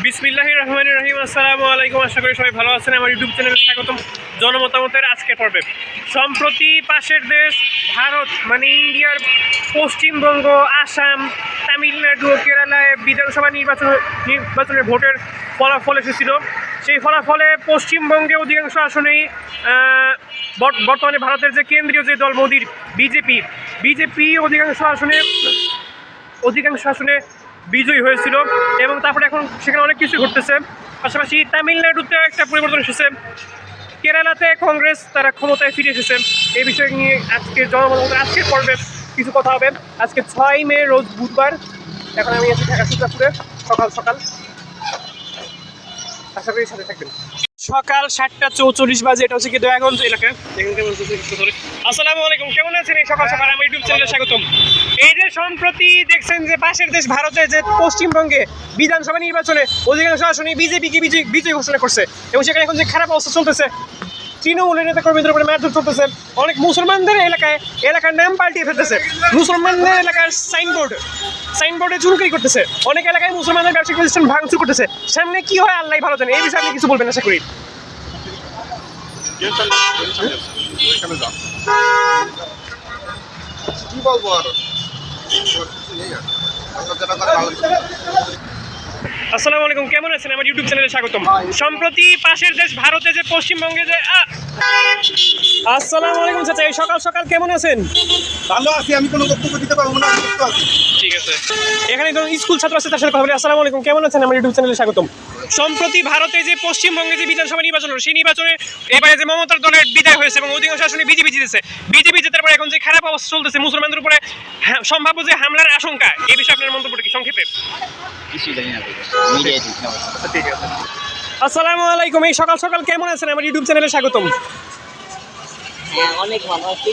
বিসমিল্লাহির রহমানির রহিম। আসসালামু আলাইকুম। আশা করি সবাই ভালো আছেন। আমার ইউটিউব চ্যানেলে স্বাগতম। জনমতামতের আজকের পর্বে সম্প্রতি পাশের দেশ ভারত মানে ইন্ডিয়ার পশ্চিমবঙ্গ, আসাম, তামিলনাড়ু, কেরালায় বিধানসভা নির্বাচনের ভোটের ফলাফল এসেছিল। সেই ফলাফলে পশ্চিমবঙ্গে অধিকাংশ আসনেই বর্তমানে ভারতের যে কেন্দ্রীয় যে দল মোদির বিজেপি অধিকাংশ আসনে বিজয়ী হয়েছিল এবং তারপরে এখন সেখানে অনেক কিছু ঘটতেছে। পাশাপাশি তামিলনাড়ুতে একটা পরিবর্তন এসেছে, কেরালাতে কংগ্রেস তারা ক্ষমতায় ফিরে এসেছে। এই বিষয় নিয়ে আজকের পর্বে কিছু কথা হবে। আজকে 6 মে রোজ বুধবার। এখন আমি আছি ঢাকা সীতাপুরে, সকাল আশা করি সাথে থাকবেন। সকাল 7:44 বাজে। এটা হচ্ছে কি দয়াগঞ্জ এলাকা। আসসালামু আলাইকুম, কেমন আছেন? এই সকাল আমার ইউটিউব চ্যানেলে স্বাগতম। এই যে সম্প্রতি দেখছেন যে পাশের দেশ ভারতে যে পশ্চিমবঙ্গে বিধানসভা নির্বাচনে অধিকাংশ আসনে বিজেপিকে বিজয়ী ঘোষণা করছে এবং সেখানে এখন যে খারাপ অবস্থা চলতেছে, তৃণমূলের নেতা কর্মীদের উপরে মারধর চলতেছে, অনেক মুসলমানদের এলাকার নাম পাল্টিয়ে ফেলতেছে, মুসলমানদের এলাকার সাইনবোর্ডে চুরকারি করতেছে, অনেক এলাকায় মুসলমানদের ব্যবসায়িক প্রতিষ্ঠান ভাঙচুর করতেছে। সামনে কি হয় আল্লাহ ভালো জানে। এই বিষয়ে আপনি কিছু বলবেন আশা করি। কি বলবো আর আসসালামু আলাইকুম, কেমন আছেন? আমার ইউটিউব চ্যানেলে স্বাগতম। সম্প্রতি পাশের দেশ ভারতে যে পশ্চিমবঙ্গে যে আসসালামু আলাইকুম চাচা, এই সকাল কেমন আছেন? ভালো আছি, আমি কোনো বক্তব্য দিতে পারবো না, ঠিক আছে। এখানে একজন স্কুল ছাত্র আছে, তার সাথে কথা বলি। আসসালামু আলাইকুম, কেমন আছেন? আমার ইউটিউব চ্যানেলে স্বাগতম। সম্প্রতি ভারতে যে পশ্চিমবঙ্গে যে বিধানসভা নির্বাচন হলো, সেই নির্বাচনে এবারে যে মমতার দলের বিদায় হয়েছে এবং অধিকাংশ আসনে বিজেপি জেতার পরে এখন যে খারাপ অবস্থা চলতেছে, মুসলমানদের উপরে সম্ভাব্য যে হামলার আশঙ্কা, এই বিষয়ে আপনার মন্তব্যটা কি সংক্ষেপে? আসসালামু আলাইকুম, এই সকাল কেমন আছেন? আমার ইউটিউব চ্যানেলে স্বাগতম। অনেক ভালো আছি।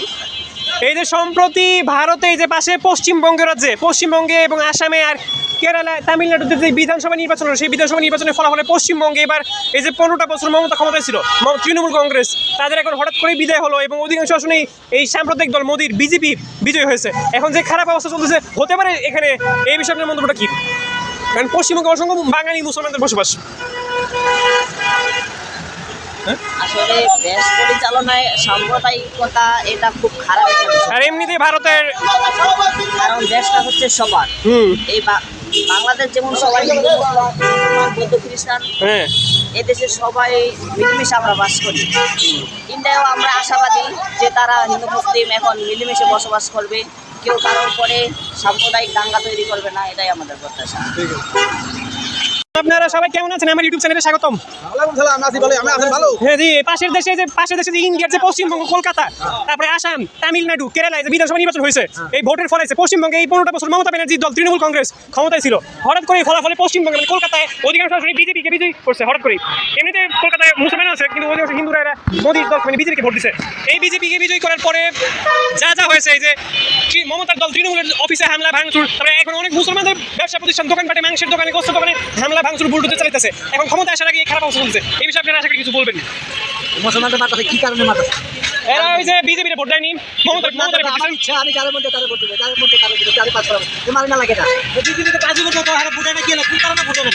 এই যে সম্প্রতি ভারতে যে পাশে পশ্চিমবঙ্গে এবং আসামে আর কেরালায় তামিলনাড়ুতে যে বিধানসভা নির্বাচন হলো, সেই বিধানসভা নির্বাচনের ফলাফলে পশ্চিমবঙ্গে এবার এই যে 15টা বছর মমতা ক্ষমতায় ছিল তৃণমূল কংগ্রেস, তাদের এখন হঠাৎ করেই বিদায় হলো এবং অধিকাংশ আসনেই এই সাম্প্রদায়িক দল মোদির বিজেপি বিজয়ী হয়েছে। এখন যে খারাপ অবস্থা চলতেছে হতে পারে এখানে, এই বিষয়ে আপনার মন্তব্যটা কি? কারণ পশ্চিমবঙ্গে অসংখ্য বাঙালি মুসলমানদের বসবাস। আসলে দেশ পরিচালনায় সাম্প্রদায়িকতা এটা খুব খারাপ একটা বিষয়। আর এমনিতে ভারতের, কারণ দেশটা হচ্ছে সবার। এই বাংলাদেশ যেমন সবাই হিন্দু, মুসলমান, বৌদ্ধ, খ্রিস্টান, এই দেশে সবাই মিলেমিশে আমরা বাস করি। ইন্ডিয়াও আমরা আশাবাদী যে তারা হিন্দু মুসলিম এখন মিলেমিশে বসবাস করবে, কেউ কারোর উপরে সাম্প্রদায়িক দাঙ্গা তৈরি করবে না, এটাই আমাদের প্রত্যাশা। আপনারা সবাই কেমন আছেন? আমার ইউটিউব চ্যানেলে স্বাগতম। হ্যাঁ জি, পাশের দেশে যে ইন্ডিয়ার যে পশ্চিমবঙ্গ, কলকাতা, তারপরে আসাম, তামিলনাড়ু, কেরালায় যে বিধানসভা নির্বাচন হয়েছে, এই ভোটের ফলে পশ্চিমবঙ্গে এই 15টা বছর মমতা ব্যানার্জির দল তৃণমূল কংগ্রেস ক্ষমতায় ছিল। হঠাৎ করে ফলাফলে পশ্চিমবঙ্গে মানে কলকাতায় অধিকাংশ আসনে বিজেপিকে বিজয়ী করছে হঠাৎ করে। এমনিতে কলকাতায় মুসলমান আছে, কিন্তু অধিকাংশ হিন্দুরা এরা মোদির দল মানে বিজেপিকে ভোট দিচ্ছে। এই বিজেপিকে বিজয়ী করার পরে যা হয়েছে, এই যে মমতার দল তৃণমূলের অফিসে হামলা ভাঙচুর, তারপরে এখন অনেক মুসলমানদের ব্যবসা প্রতিষ্ঠান, দোকানপাটে, মাংসের দোকানে, গোস্তের দোকানে হামলা ভাঙচুর বুলডোজার চালাইতেছে। এখন ক্ষমতা আসার আগে খারাপ অবস্থা চলছে, এই বিষয়ে আপনারা আশা করি কিছু বলবেন। মুসলমানদের মাথায় কি কারণে মাথা? এরা ওই যে বিজেপির ভোট দেয়নি, মমতার আমার ইচ্ছা, আমি যাদের মধ্যে তাদের ভোট দেবো, যাদের মধ্যে তাদের ভোট দেবো, পাস করাবো, মানে না লাগে না। বিজেপিতে কাজী ভোট দেবো, আর ভোট দেয় না, কি না, কোন কারণে ভোট দেবেন?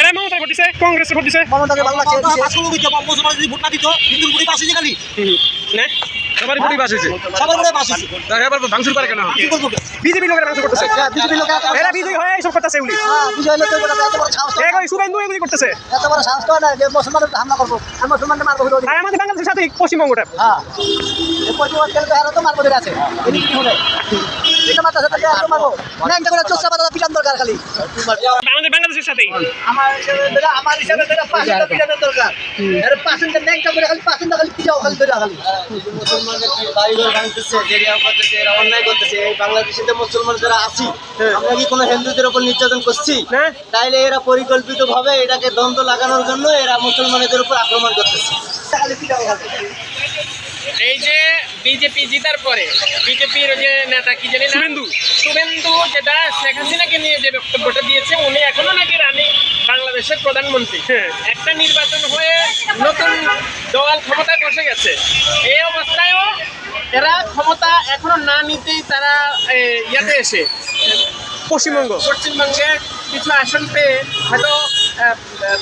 এরা মমতার ভোট দিছে, কংগ্রেসের ভোট দিছে। মমতাকে ভালো লাগছে, মুসলমান যদি ভোট না দিত, হিন্দুর ভোটই পাস হয়েছে খালি না, সবারই ভোটই পাস হয়েছে, সবার ভোটে পাস হয়েছে। এবার ভাঙচুর করে কেন? বিজেপি লোকেরা ভাঙচুর করতেছে, বিজেপি লোক এরা বিজয়ী হয়ে এইসব করতেছে। এগুলি বিজয় লোক এত বড় সাহস, শুভেন্দু এগুলি করতেছে, এত বড় সাহস তো না যে মুসলমানদের হামলা করবো আর মুসলমানদের মারবো। আর আমাদের বাংলাদেশের সাথে পশ্চিমবঙ্গটা, হ্যাঁ, এই পশ্চিমবঙ্গ খেলতে আরো তো মারবো আছে, এদিকে কি হবে? এটা মাথা সাথে আরো মারবো না, একটা করে চোষা পাতা পিটান দরকার খালি আমাদের বাংলাদেশের সাথেই। আমার হিসাবে পাঁচটা পিটানোর দরকার, এর পাঁচটা ন্যাংটা করে খালি পাঁচটা খালি পিটাও খালি ধরে খালি। মুসলমানদের বাড়িঘর ভাঙতেছে, জেরিয়া করতেছে, এরা অন্যায় করতেছে। এই বাংলাদেশে মুসলমান যারা আছি, আমরা কি কোনো হিন্দুদের উপর নির্যাতন করছি? তাইলে এরা পরিকল্পিত ভাবে এটাকে দ্বন্দ্ব লাগানোর জন্য এরা মুসলমানদের উপর আক্রমণ করতেছে। এই যে বিজেপি জিতার পরে বিজেপির যে নেতা কি জানি শুভেন্দু যেটা শেখ হাসিনাকে নিয়ে যে বক্তব্যটা দিয়েছে, উনি এখনো নাকি বাংলাদেশের প্রধানমন্ত্রী। একটা নির্বাচন হয়ে নতুন দল ক্ষমতায় বসে গেছে, এই অবস্থায়ও এরা ক্ষমতা এখনো না নিতেই তারা ইয়াতে এসে পশ্চিমবঙ্গে কিছু আসন পেয়ে হয়তো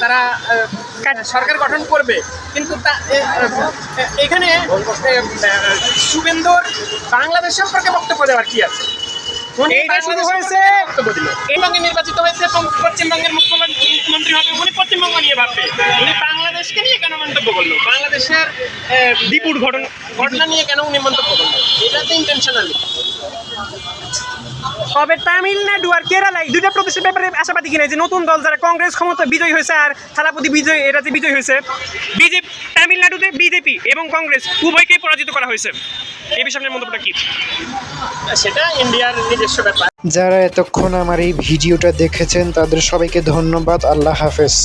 তারা সরকার গঠন করবে, কিন্তু এখানে শুভেন্দুর বাংলাদেশ সম্পর্কে বক্তব্য দেওয়ার কি আছে? নির্বাচিত হয়েছে পশ্চিমবঙ্গের মুখ্যমন্ত্রী হবে, উনি পশ্চিমবঙ্গ নিয়ে ভাববে, উনি বাংলাদেশকে নিয়ে কেন মন্তব্য করলো? বাংলাদেশের বিপুল ঘটনা নিয়ে কেন উনি মন্তব্য করলো? এটা তো ইন্টেনশনালি। তবে তামিলনাড়ু আর কেরালায় দুইটা প্রদেশের ব্যাপারে আশাবাদী কিনা যে নতুন দল যারা কংগ্রেস ক্ষমতা বিজয়ী হয়েছে আর থালাপতি বিজয় এটা যে বিজয়ী হয়েছে, বিজেপি তামিলনাড়ুতে বিজেপি এবং কংগ্রেস উভয়কেই পরাজিত করা হয়েছে। এই বিষয়ে আপনার মন্তব্যটা কি? সেটা ইন্ডিয়ার নিজস্ব ব্যাপার। যারা এতক্ষণ আমার এই ভিডিওটা দেখেছেন তাদের সবাইকে ধন্যবাদ। আল্লাহ হাফেজ।